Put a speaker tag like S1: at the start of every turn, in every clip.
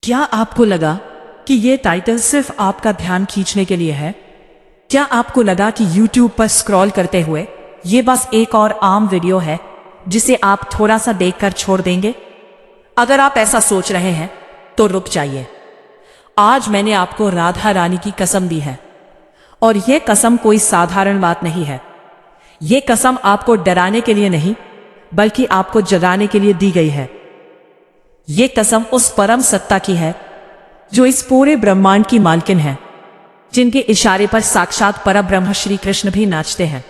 S1: क्या आपको लगा कि ये टाइटल सिर्फ आपका ध्यान खींचने के लिए है? क्या आपको लगा कि YouTube पर स्क्रॉल करते हुए ये बस एक और आम वीडियो है जिसे आप थोड़ा सा देखकर छोड़ देंगे? अगर आप ऐसा सोच रहे हैं तो रुक जाइए। आज मैंने आपको राधा रानी की कसम दी है, और यह कसम कोई साधारण बात नहीं है। यह कसम आपको डराने के लिए नहीं, बल्कि आपको जगाने के लिए दी गई है। यह कसम उस परम सत्ता की है जो इस पूरे ब्रह्मांड की मालकिन है, जिनके इशारे पर साक्षात परब्रह्म श्री कृष्ण भी नाचते हैं।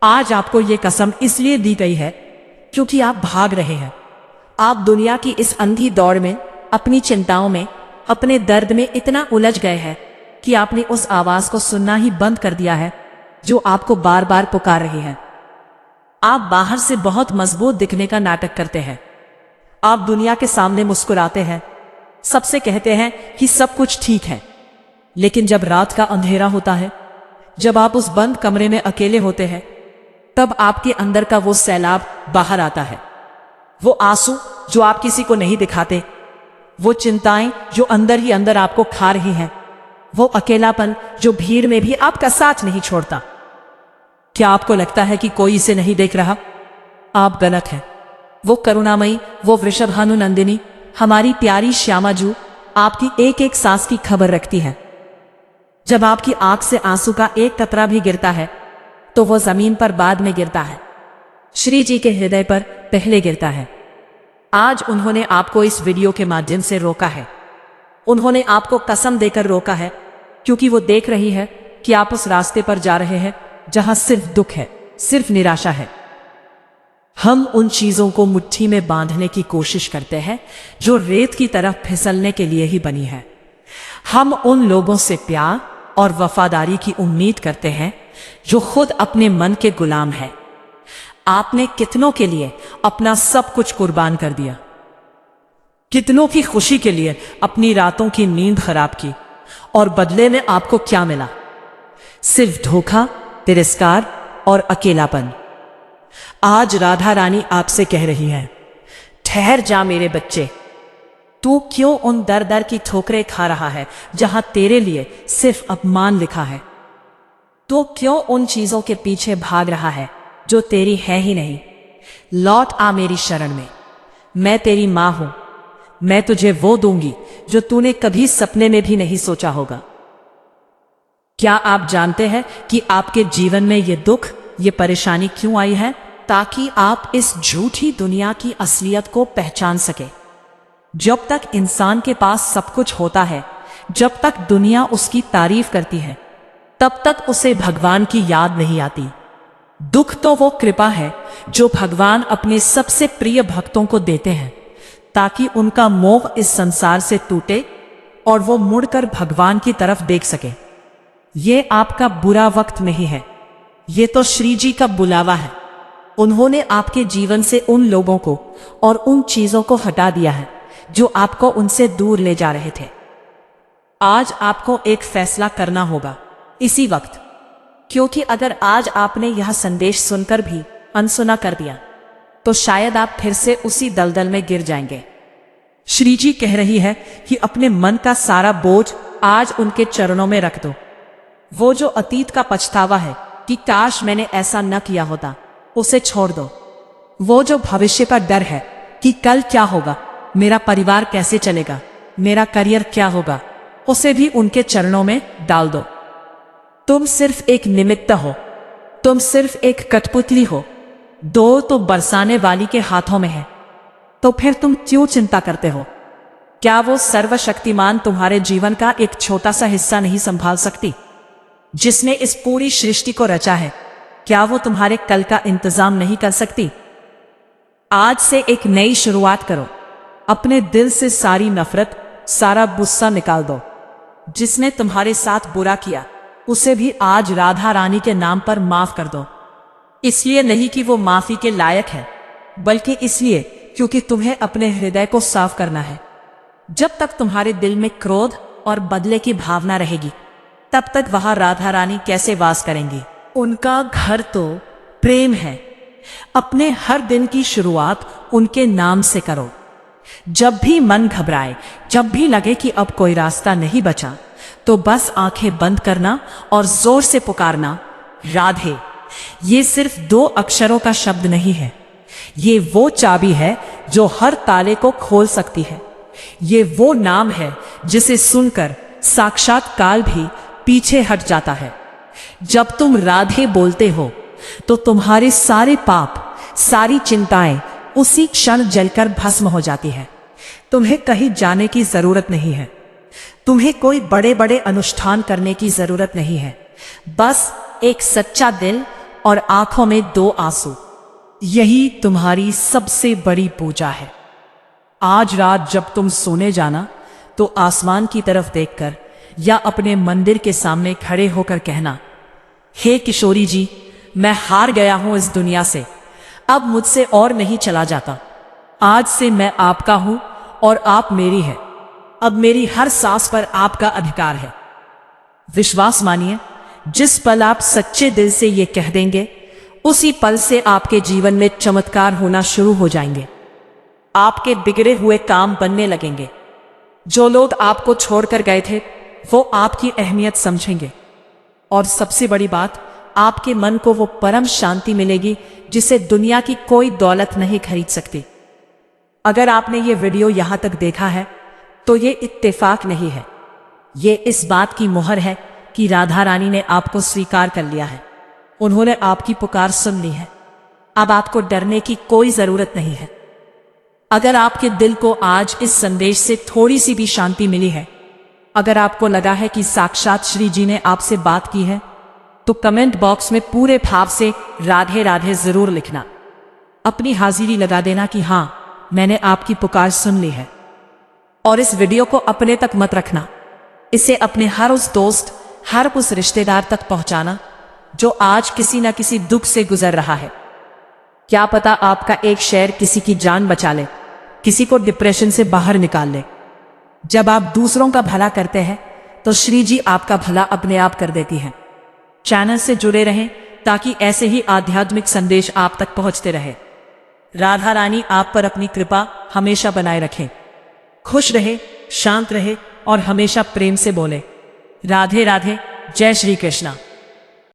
S1: आज आपको यह कसम इसलिए दी गई है क्योंकि आप भाग रहे हैं। आप दुनिया की इस अंधी दौड़ में, अपनी चिंताओं में, अपने दर्द में इतना उलझ गए हैं कि आपने उस आवाज को सुनना ही बंद कर दिया है जो आपको बार बार पुकार रही है। आप बाहर से बहुत मजबूत दिखने का नाटक करते हैं। आप दुनिया के सामने मुस्कुराते हैं, सबसे कहते हैं कि सब कुछ ठीक है। लेकिन जब रात का अंधेरा होता है, जब आप उस बंद कमरे में अकेले होते हैं, तब आपके अंदर का वो सैलाब बाहर आता है। वो आंसू जो आप किसी को नहीं दिखाते, वो चिंताएं जो अंदर ही अंदर आपको खा रही हैं, वो अकेलापन जो भीड़ में भी आपका साथ नहीं छोड़ता। क्या आपको लगता है कि कोई इसे नहीं देख रहा? आप गलत हैं। वो करुणामयी, वो वृषभानुनंदिनी, हमारी प्यारी श्यामाजू आपकी एक एक सांस की खबर रखती है। जब आपकी आंख से आंसू का एक कतरा भी गिरता है तो वो जमीन पर बाद में गिरता है, श्री जी के हृदय पर पहले गिरता है। आज उन्होंने आपको इस वीडियो के माध्यम से रोका है। उन्होंने आपको कसम देकर रोका है क्योंकि वो देख रही है कि आप उस रास्ते पर जा रहे हैं जहां सिर्फ दुख है, सिर्फ निराशा है। हम उन चीजों को मुट्ठी में बांधने की कोशिश करते हैं जो रेत की तरफ फिसलने के लिए ही बनी है। हम उन लोगों से प्यार और वफादारी की उम्मीद करते हैं जो खुद अपने मन के गुलाम है। आपने कितनों के लिए अपना सब कुछ कुर्बान कर दिया, कितनों की खुशी के लिए अपनी रातों की नींद खराब की, और बदले में आपको क्या मिला? सिर्फ धोखा, तिरस्कार और अकेलापन। आज राधा रानी आपसे कह रही है, ठहर जा मेरे बच्चे। तू क्यों उन दर दर की ठोकरें खा रहा है जहां तेरे लिए सिर्फ अपमान लिखा है? तू क्यों उन चीजों के पीछे भाग रहा है जो तेरी है ही नहीं? लौट आ मेरी शरण में। मैं तेरी मां हूं। मैं तुझे वो दूंगी जो तूने कभी सपने में भी नहीं सोचा होगा। क्या आप जानते हैं कि आपके जीवन में ये दुख, ये परेशानी क्यों आई है? ताकि आप इस झूठी दुनिया की असलियत को पहचान सके। जब तक इंसान के पास सब कुछ होता है, जब तक दुनिया उसकी तारीफ करती है, तब तक उसे भगवान की याद नहीं आती। दुख तो वो कृपा है जो भगवान अपने सबसे प्रिय भक्तों को देते हैं ताकि उनका मोह इस संसार से टूटे और वो मुड़कर भगवान की तरफ देख सके। ये आपका बुरा वक्त नहीं है, ये तो श्री जी का बुलावा है। उन्होंने आपके जीवन से उन लोगों को और उन चीजों को हटा दिया है जो आपको उनसे दूर ले जा रहे थे। आज आपको एक फैसला करना होगा इसी वक्त, क्योंकि अगर आज आपने यह संदेश सुनकर भी अनसुना कर दिया तो शायद आप फिर से उसी दलदल में गिर जाएंगे। श्री जी कह रही है कि अपने मन का सारा बोझ आज उनके चरणों में रख दो। वो जो अतीत का पछतावा है कि काश मैंने ऐसा न किया होता, उसे छोड़ दो। वो जो भविष्य का डर है कि कल क्या होगा, मेरा परिवार कैसे चलेगा, मेरा करियर क्या होगा, उसे भी उनके चरणों में डाल दो। तुम सिर्फ एक निमित्त हो, तुम सिर्फ एक कठपुतली हो। दो तो बरसाने वाली के हाथों में है, तो फिर तुम क्यों चिंता करते हो? क्या वो सर्वशक्तिमान तुम्हारे जीवन का एक छोटा सा हिस्सा नहीं संभाल सकती? जिसने इस पूरी सृष्टि को रचा है, क्या वो तुम्हारे कल का इंतजाम नहीं कर सकती? आज से एक नई शुरुआत करो। अपने दिल से सारी नफरत, सारा गुस्सा निकाल दो। जिसने तुम्हारे साथ बुरा किया, उसे भी आज राधा रानी के नाम पर माफ कर दो। इसलिए नहीं कि वो माफी के लायक है, बल्कि इसलिए क्योंकि तुम्हें अपने हृदय को साफ करना है। जब तक तुम्हारे दिल में क्रोध और बदले की भावना रहेगी, तब तक वहां राधा रानी कैसे वास करेंगी? उनका घर तो प्रेम है। अपने हर दिन की शुरुआत उनके नाम से करो। जब भी मन घबराए, जब भी लगे कि अब कोई रास्ता नहीं बचा, तो बस आंखें बंद करना और जोर से पुकारना, राधे। ये सिर्फ 2 अक्षरों का शब्द नहीं है, ये वो चाबी है जो हर ताले को खोल सकती है। ये वो नाम है जिसे सुनकर साक्षात काल भी पीछे हट जाता है। जब तुम राधे बोलते हो तो तुम्हारे सारे पाप, सारी चिंताएं उसी क्षण जलकर भस्म हो जाती है। तुम्हें कहीं जाने की जरूरत नहीं है, तुम्हें कोई बड़े बड़े अनुष्ठान करने की जरूरत नहीं है। बस एक सच्चा दिल और आंखों में 2 आंसू, यही तुम्हारी सबसे बड़ी पूजा है। आज रात जब तुम सोने जाना तो आसमान की तरफ देखकर या अपने मंदिर के सामने खड़े होकर कहना, हे किशोरी जी, मैं हार गया हूं इस दुनिया से, अब मुझसे और नहीं चला जाता। आज से मैं आपका हूं और आप मेरी है। अब मेरी हर सांस पर आपका अधिकार है। विश्वास मानिए, जिस पल आप सच्चे दिल से ये कह देंगे, उसी पल से आपके जीवन में चमत्कार होना शुरू हो जाएंगे। आपके बिगड़े हुए काम बनने लगेंगे। जो लोग आपको छोड़कर गए थे वो आपकी अहमियत समझेंगे। और सबसे बड़ी बात, आपके मन को वो परम शांति मिलेगी जिसे दुनिया की कोई दौलत नहीं खरीद सकती। अगर आपने ये वीडियो यहां तक देखा है तो ये इत्तेफाक नहीं है, ये इस बात की मोहर है कि राधा रानी ने आपको स्वीकार कर लिया है। उन्होंने आपकी पुकार सुन ली है। अब आपको डरने की कोई जरूरत नहीं है। अगर आपके दिल को आज इस संदेश से थोड़ी सी भी शांति मिली है, अगर आपको लगा है कि साक्षात श्री जी ने आपसे बात की है, तो कमेंट बॉक्स में पूरे भाव से राधे राधे जरूर लिखना। अपनी हाजिरी लगा देना कि हां, मैंने आपकी पुकार सुन ली है। और इस वीडियो को अपने तक मत रखना, इसे अपने हर उस दोस्त, हर उस रिश्तेदार तक पहुंचाना जो आज किसी न किसी दुख से गुजर रहा है। क्या पता आपका एक शेयर किसी की जान बचा ले, किसी को डिप्रेशन से बाहर निकाल ले। जब आप दूसरों का भला करते हैं तो श्री जी आपका भला अपने आप कर देती हैं। चैनल से जुड़े रहें ताकि ऐसे ही आध्यात्मिक संदेश आप तक पहुंचते रहे। राधा रानी आप पर अपनी कृपा हमेशा बनाए रखें। खुश रहे, शांत रहे और हमेशा प्रेम से बोले। राधे राधे। जय श्री कृष्णा।